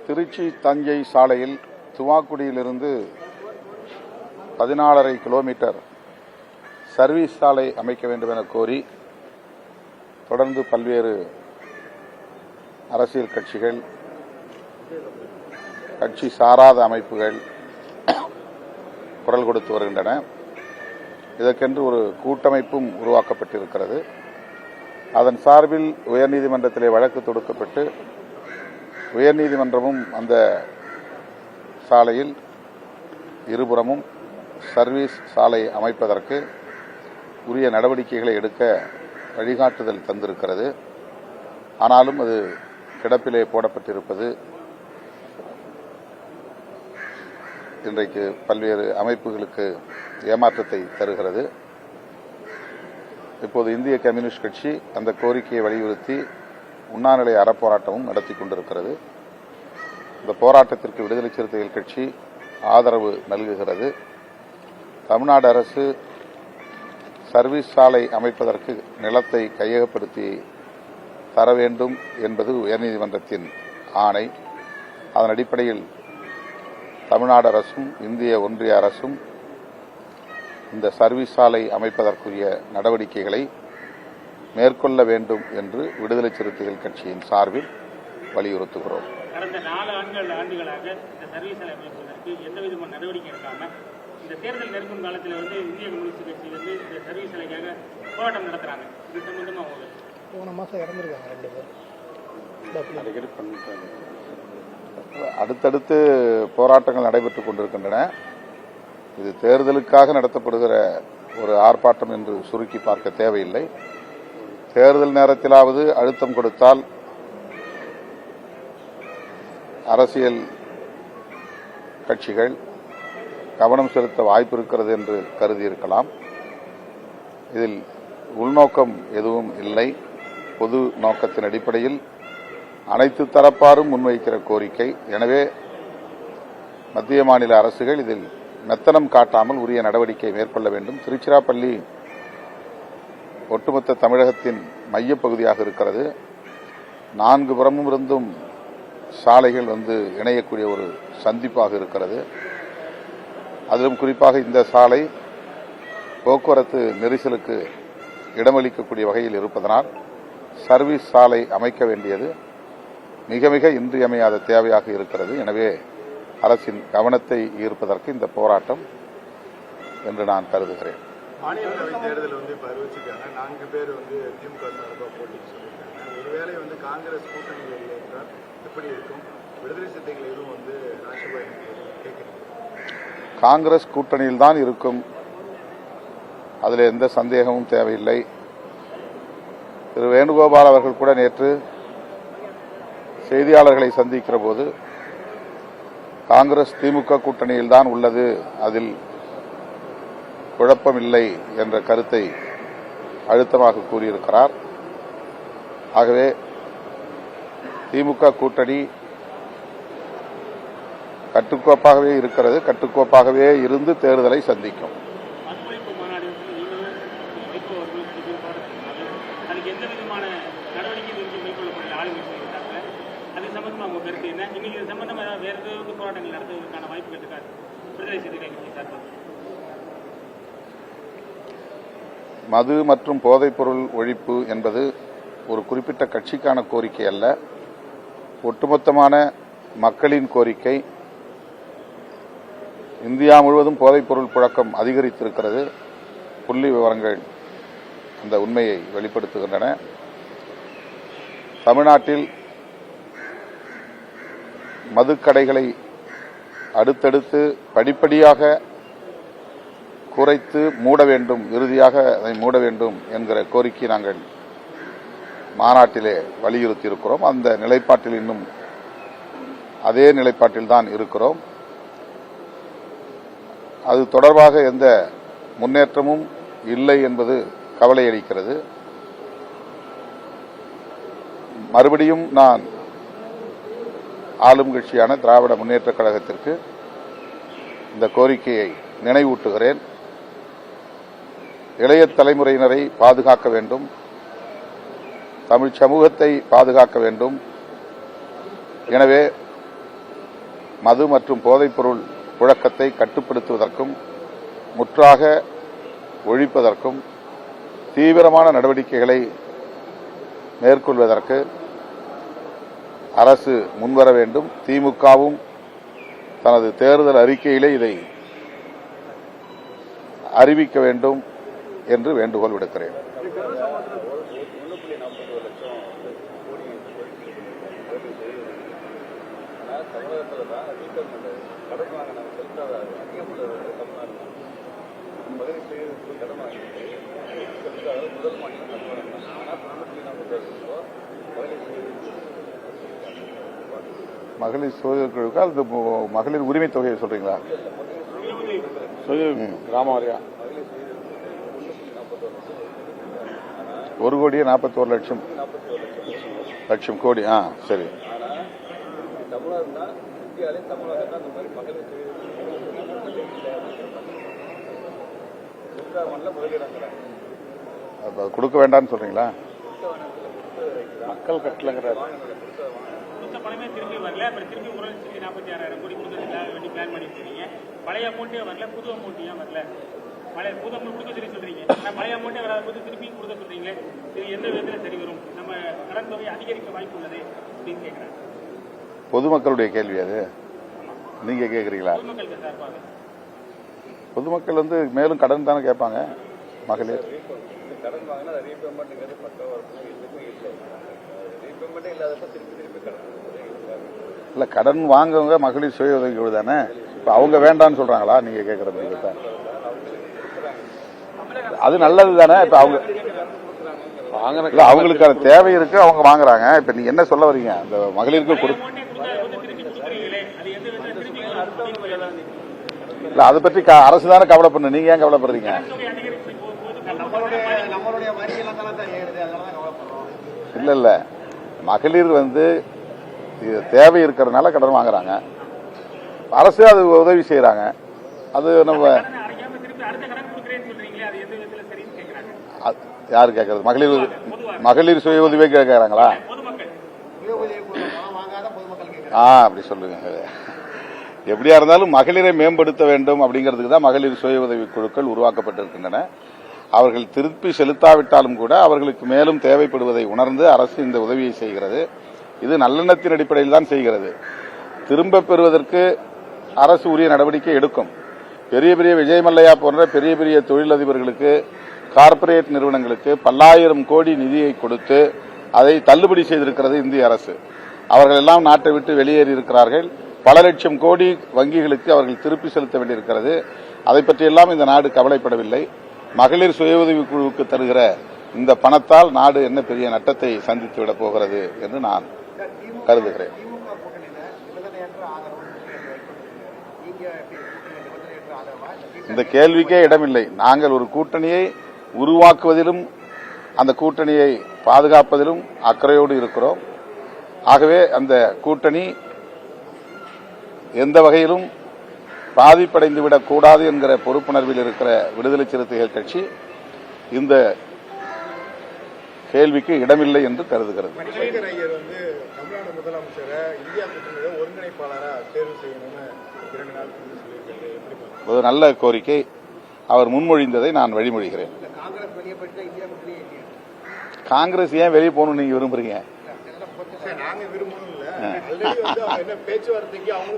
திருச்சி தஞ்சை சாலையில் துவாக்குடியிலிருந்து 14.5 kilometre service சாலை அமைக்க வேண்டும் என கோரி தொடர்ந்து பல்வேறு அரசியல் கட்சிகள், கட்சி சாராத அமைப்புகள் குரல் கொடுத்து வருகின்றன. இதற்கென்று ஒரு கூட்டமைப்பும் உருவாக்கப்பட்டிருக்கிறது. அதன் சார்பில் உயர்நீதிமன்றத்திலே வழக்கு தொடுக்கப்பட்டு உயர்நீதிமன்றமும் அந்த சாலையில் இருபுறமும் சர்வீஸ் சாலை அமைப்பதற்கு உரிய நடவடிக்கைகளை எடுக்க வழிகாட்டுதல் தந்திருக்கிறது. ஆனாலும் அது கிடப்பிலே போடப்பட்டிருப்பது இன்றைக்கு பல்வேறு அமைப்புகளுக்கு ஏமாற்றத்தை தருகிறது. இப்போது இந்திய கம்யூனிஸ்ட் கட்சி அந்த கோரிக்கையை வலியுறுத்தி உண்ணாநிலை அறப்போராட்டமும் நடத்தி கொண்டிருக்கிறது. இந்த போராட்டத்திற்கு விடுதலை சிறுத்தைகள் கட்சி ஆதரவு நல்குகிறது. தமிழ்நாடு அரசு சர்வீஸ் சாலை அமைப்பதற்கு நிலத்தை கையகப்படுத்தி தர வேண்டும் என்பது உயர்நீதிமன்றத்தின் ஆணை. அதன் அடிப்படையில் தமிழ்நாடு அரசும் இந்திய ஒன்றிய அரசும் இந்த சர்வீஸ் சாலை அமைப்பதற்குரிய நடவடிக்கைகளை மேற்கொள்ள வேண்டும் என்று விடுதலை சிறுத்தைகள் கட்சியின் சார்பில் வலியுறுத்துகிறோம். கடந்த 4 ஆண்டுகளாக இந்த சர்வீஸ் சாலை அமைப்பதற்கு எந்த விதமான நடவடிக்கை எடுக்காம இந்த தேர்தல் நெருங்கும் காலத்தில் இந்திய கம்யூனிஸ்ட் கட்சி இந்த சர்வீஸ் சாலைக்காக போராட்டம் நடத்துறாங்க. இது சம்பந்தமா போன மாசம் இறந்துருக்காங்க 2 பேர். அடுத்தடுத்து போராட்டங்கள் நடைபெற்றுக் கொண்டிருக்கின்றன. இது தேர்தலுக்காக நடத்தப்படுகிற ஒரு ஆர்ப்பாட்டம் என்று சுருக்கி பார்க்க தேவையில்லை. தேர்தல் நேரத்திலாவது அழுத்தம் கொடுத்தால் அரசியல் கட்சிகள் கவனம் செலுத்த வாய்ப்பு இருக்கிறது என்று கருதியிருக்கலாம். இதில் உள்நோக்கம் எதுவும் இல்லை. பொது நோக்கத்தின் அடிப்படையில் அனைத்து தரப்பாரும் முன்வைக்கிற கோரிக்கை. எனவே மத்திய மாநில அரசுகள் இதில் மெத்தனம் காட்டாமல் உரிய நடவடிக்கை மேற்கொள்ள வேண்டும். திருச்சிராப்பள்ளி ஒட்டுமொத்த தமிழகத்தின் மையப்பகுதியாக இருக்கிறது. 4 புறமும் இருந்தும் சாலைகள் இணையக்கூடிய ஒரு சந்திப்பாக இருக்கிறது. அதிலும் குறிப்பாக இந்த சாலை போக்குவரத்து நெரிசலுக்கு இடமளிக்கக்கூடிய வகையில் இருப்பதனால் சர்வீஸ் சாலை அமைக்க வேண்டியது மிக மிக இன்றியமையாத தேவையாக இருக்கிறது. எனவே அரசின் கவனத்தை ஈர்ப்பதற்கு இந்த போராட்டம் என்று நான் கருதுகிறேன். மாநிலங்களவை தேர்தல் அறிவிச்சிருக்காங்க. 4 பேர் திமுக சார்பாக போட்டிக்கு சொல்லியிருக்காங்க. ஒருவேளை காங்கிரஸ் கூட்டணியில் இல்லை என்றால் எப்படி இருக்கும்? விடுதலை சிறுத்தைகள் எதுவும் ராஷ்டிரபாய் கேட்கிறீங்க? காங்கிரஸ் கூட்டணியில் தான் இருக்கும். அதில் எந்த சந்தேகமும் தேவையில்லை. திரு வேணுகோபால் அவர்கள் கூட நேற்று செய்தியாளர்களை சந்திக்கிற போது காங்கிரஸ் திமுக கூட்டணியில் தான் உள்ளது, அதில் குழப்பமில்லை என்ற கருத்தை அழுத்தமாக கூறியிருக்கிறார். ஆகவே திமுக கூட்டணி கட்டுக்கோப்பாகவே இருக்கிறது. கட்டுக்கோப்பாகவே இருந்து தேர்தலை சந்திக்கும். மது மற்றும் போதைப்பொருள் ஒழிப்பு என்பது ஒரு குறிப்பிட்ட கட்சிக்கான கோரிக்கை அல்ல, ஒட்டுமொத்தமான மக்களின் கோரிக்கை. இந்தியா முழுவதும் போதைப்பொருள் புழக்கம் அதிகரித்திருக்கிறது. புள்ளி விவரங்கள் அந்த உண்மையை வெளிப்படுத்துகின்றன. தமிழ்நாட்டில் மதுக்கடைகளை அடுத்தடுத்து படிப்படியாக குறைத்து மூட வேண்டும், இறுதியாக அதை மூட வேண்டும் என்கிற கோரிக்கை நாங்கள் மாநாட்டிலே வலியுறுத்தி இருக்கிறோம். அந்த நிலைப்பாட்டில் இன்னும் அதே நிலைப்பாட்டில் தான் இருக்கிறோம். அது தொடர்பாக எந்த முன்னேற்றமும் இல்லை என்பது கவலையளிக்கிறது. மறுபடியும் நான் ஆளும் கட்சியான திராவிட முன்னேற்றக் கழகத்திற்கு இந்த கோரிக்கையை நினைவூட்டுகிறேன். இளைய தலைமுறையினரை பாதுகாக்க வேண்டும், தமிழ் சமூகத்தை பாதுகாக்க வேண்டும். எனவே மது மற்றும் போதைப்பொருள் புழக்கத்தை கட்டுப்படுத்துவதற்கும் முற்றாக ஒழிப்பதற்கும் தீவிரமான நடவடிக்கைகளை மேற்கொள்வதற்கு அரசு முன்வர வேண்டும். திமுகவும் தனது தேர்தல் அறிக்கையிலே இதை அறிவிக்க வேண்டும் என்று வேண்டுகோள் விடுக்கிறேன். மகளிர் சுய குழுக்கு அது மகளிர் உரிமை தொகையை சொல்றீங்களா? கிராமவாரியா 1,41,00,000 கோடி. சரி. கொடுக்க வேண்டாம்னு சொல்றீங்களா? மக்கள் கட்டலங்கிறார். பணமே திரும்பி வரல, அப்புறம் திரும்பி 1,46,000 கோடி கொடுக்கறதுக்காக வேண்டி பிளான் பண்ணிட்டு இருக்கீங்க. பழைய அமௌண்ட்டே வரல, புது அமௌண்ட் ஏன் வரல? பழைய புது அமௌண்ட் கொடுக்க சொல்லி சொல்றீங்க, பழைய அமௌண்ட்டே வராத போது திரும்பி கொடுக்க சொல்றீங்களே, இது எந்த விதத்தில் சரி வரும்? நம்ம கடன் தொகை அதிகரிக்க வாய்ப்பு உள்ளது அப்படின்னு கேட்கிறேன். பொதுமக்களுடைய கேள்வி அது, நீங்க கேட்கறீங்களா? பொதுமக்களுக்கு சார்பாக பொதுமக்கள் மேலும் கடன் தானே கேட்பாங்க. மகளிர் கடன் வாங்கினா ரீபேமெண்ட்ங்கிறது இல்ல, கடன் வாங்குவங்க மகளிர் சுய உதவி குழு தானே. இப்ப அவங்க வேண்டாம்னு சொல்றாங்களா? நீங்க கேட்கறது அது நல்லது தானே. இப்ப அவங்க அவங்களுக்கான தேவை இருக்கு, அவங்க வாங்குறாங்க. இப்ப நீங்க என்ன சொல்ல வரீங்க? அந்த மகளிருக்கு இல்ல, அதை பற்றி அரசு தானே கவலை பண்ணு. நீங்க ஏன் கவலைப்படுறீங்க? இல்ல இல்ல, மகளிர் தேவை இருக்கிறதுனால கடன் வாங்குறாங்க, அரசு அது உதவி செய்யறாங்க. அது நம்ம யாரு கேட்கறது? மகளிர் சுய உதவி கேட்கறாங்களா? அப்படி சொல்லுங்க. எப்படியா இருந்தாலும் மகளிரை மேம்படுத்த வேண்டும் அப்படிங்கிறதுக்கு தான் மகளிர் சுய உதவி குழுக்கள் உருவாக்கப்பட்டிருக்கின்றன. அவர்கள் திருப்பி செலுத்தாவிட்டாலும் கூட அவர்களுக்கு மேலும் தேவைப்படுவதை உணர்ந்து அரசு இந்த உதவியை செய்கிறது. இது நல்லெண்ணத்தின் அடிப்படையில் தான் செய்கிறது. திரும்ப பெறுவதற்கு அரசு உரிய நடவடிக்கை எடுக்கும். பெரிய பெரிய விஜய் மல்லையா போன்ற பெரிய பெரிய தொழிலதிபர்களுக்கு, கார்ப்பரேட் நிறுவனங்களுக்கு பல்லாயிரம் கோடி நிதியை கொடுத்து அதை தள்ளுபடி செய்திருக்கிறது இந்திய அரசு. அவர்கள் எல்லாம் நாட்டை விட்டு வெளியேறி இருக்கிறார்கள். பல லட்சம் கோடி வங்கிகளுக்கு அவர்கள் திருப்பி செலுத்த வேண்டியிருக்கிறது. அதை பற்றியெல்லாம் இந்த நாடு கவலைப்படவில்லை. மகளிர் சுய உதவி குழுவுக்கு தருகிற இந்த பணத்தால் நாடு என்ன பெரிய நட்டத்தை சந்தித்துவிடப் போகிறது என்று நான் கருதுகிறேன். இந்த கேள்விக்கே இடமில்லை. நாங்கள் ஒரு கூட்டணியை உருவாக்குவதிலும் அந்த கூட்டணியை பாதுகாப்பதிலும் அக்கறையோடு இருக்கிறோம். ஆகவே அந்த கூட்டணி எந்த வகையிலும் பாதிப்படைந்துவிடக் கூடாது என்கிற பொறுப்புணர்வில் இருக்கிற விடுதலை சிறுத்தைகள் கட்சி இந்த கேள்விக்கு இடமில்லை என்று கருதுகிறது. தமிழ்நாடு முதலமைச்சரை இந்தியா கூட்டணியோட ஒருங்கிணைப்பாளராக தேர்வு செய்யணும்னு 2 நாள் சொல்லியிருக்காங்க. ஒரு நல்ல கோரிக்கை. அவர் முன்மொழிந்ததை நான் வழிமொழிகிறேன். காங்கிரஸ் ஏன் வெளியே போகணும்னு நீங்க விரும்புறீங்க?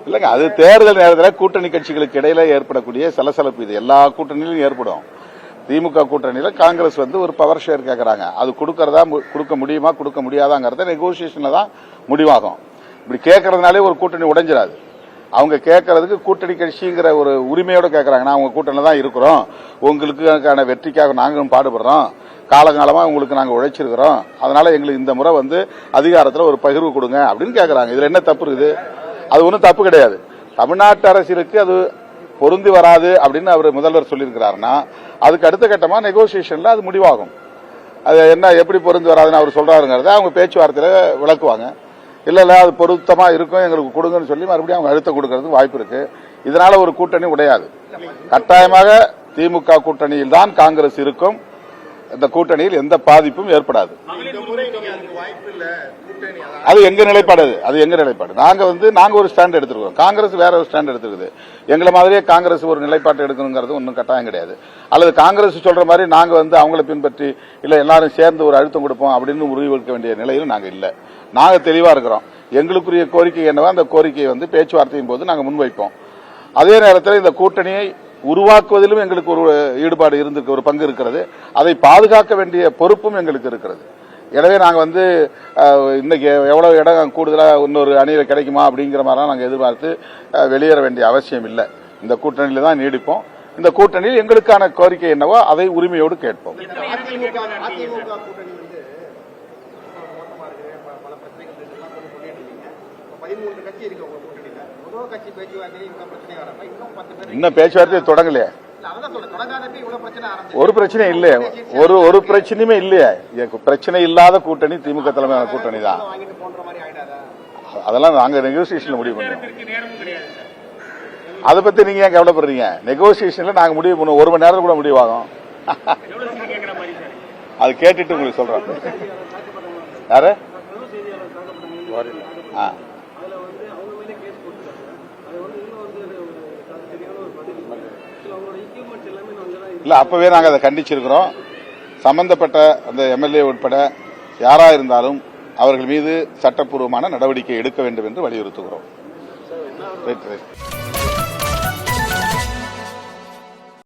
இல்லங்க, அது தேர்தல் நேரத்தில் கூட்டணி கட்சிகளுக்கு இடையில ஏற்படக்கூடிய சலசலப்பு. இது எல்லா கூட்டணியிலும் ஏற்படும். திமுக கூட்டணியில காங்கிரஸ் ஒரு பவர் ஷேர் கேட்கறாங்க. அது கொடுக்க முடியுமா கொடுக்க முடியாதாங்கிறத நெகோசியேஷன்ல தான் முடிவாகும். இப்படி கேட்கறதுனாலே ஒரு கூட்டணி உடைஞ்சிடாது. அவங்க கேட்கறதுக்கு கூட்டணி கட்சிங்கிற ஒரு உரிமையோட கேட்கறாங்க. நான் உங்க கூட்டணியில தான் இருக்கிறோம், உங்களுக்கான வெற்றிக்காக நாங்களும் பாடுபடுறோம், காலங்காலமா உங்களுக்கு நாங்க உழைச்சிருக்கிறோம், அதனால எங்களுக்கு இந்த முறை அதிகாரத்தில் ஒரு பகிர்வு கொடுங்க அப்படின்னு கேட்கறாங்க. இதுல என்ன தப்பு இருக்குது? அது ஒன்றும் தப்பு கிடையாது. தமிழ்நாட்டு அரசியலுக்கு அது பொருந்தி வராது அப்படின்னு அவர் முதல்வர் சொல்லியிருக்கிறாருன்னா அதுக்கு அடுத்த கட்டமா நெகோசியேஷன்ல அது முடிவாகும். அது என்ன எப்படி பொருந்தி வராதுன்னு அவர் சொல்றாருங்கிறத அவங்க பேச்சுவார்த்தையில விளக்குவாங்க. இல்ல அது பொருத்தமா இருக்கும், எங்களுக்கு கொடுங்கன்னு சொல்லி மறுபடியும் அவங்க அழுத்த கொடுக்கறதுக்கு வாய்ப்பு இருக்கு. இதனால ஒரு கூட்டணி உடையாது. கட்டாயமாக திமுக கூட்டணியில் தான் காங்கிரஸ் இருக்கும். இந்த கூட்டணியில் எந்த பாதிப்பும் ஏற்படாது. வாய்ப்பு இல்ல. கூட்டணி அது எங்க நிலைப்பாடு. அது எங்க நிலைப்பாடு. நாங்க ஒரு ஸ்டாண்ட் எடுத்துருக்கோம். காங்கிரஸ் வேற ஒரு ஸ்டாண்ட் எடுத்துருக்குது. எங்களை மாதிரியே காங்கிரஸ் ஒரு நிலைப்பாட்டு எடுக்கணுங்கிறது ஒன்றும் கட்டாயம் கிடையாது. அல்லது காங்கிரஸ் சொல்ற மாதிரி நாங்க அவங்களை பின்பற்றி இல்ல எல்லாரும் சேர்ந்து ஒரு அழுத்தம் கொடுப்போம் அப்படின்னு முடிவெடுக்க வேண்டிய நிலையிலும் நாங்க இல்ல. நாங்க தெளிவா இருக்கிறோம். எங்களுக்குரிய கோரிக்கை என்னவோ அந்த கோரிக்கையை பேச்சுவார்த்தையின் போது நாங்க முன்வைப்போம். அதே நேரத்தில் இந்த கூட்டணியை உருவாக்குவதிலும் எங்களுக்கு ஒரு ஈடுபாடு இருந்திருக்கு, ஒரு பங்கு இருக்கிறது. அதை பாதுகாக்க வேண்டிய பொறுப்பும் எங்களுக்கு இருக்கிறது. எனவே நாங்க இன்னைக்கு எவ்வளவு இடம் கூடுதலா இன்னொரு அணியில கிடைக்குமா அப்படிங்கிற மாதிரிலாம் நாங்க எதிர்பார்த்து வெளியேற வேண்டிய அவசியம் இல்லை. இந்த கூட்டணியில தான் நீடிப்போம். இந்த கூட்டணியில் எங்களுக்கான கோரிக்கை என்னவோ அதை உரிமையோடு கேட்போம். இன்னும் பேச்சுவார்த்தை தொடங்கலையே. ஒரு பிரச்சனை இல்லையே. ஒரு பிரச்சனையுமே இல்லையே. பிரச்சனை இல்லாத கூட்டணி திமுக தலைமையான கூட்டணி தான். அதெல்லாம் நாங்க நெகோசியேஷன்ல முடிவு பண்ணுவோம். அதை பத்தி நீங்க ஏன் கவலைப்படுறீங்க? நெகோசியேஷன்ல நாங்க முடிவு பண்ணுவோம். 1 மணி நேரம் கூட முடிவாகும். அது கேட்டுட்டு உங்களுக்கு சொல்றேன். யாரு? இல்ல, அப்பவே நாங்க அதை கண்டிச்சிருக்கிறோம். சம்பந்தப்பட்ட அந்த எம்எல்ஏ உட்பட யாரா இருந்தாலும் அவர்கள் மீது சட்டப்பூர்வமான நடவடிக்கை எடுக்க வேண்டும் என்று வலியுறுத்துகிறோம்.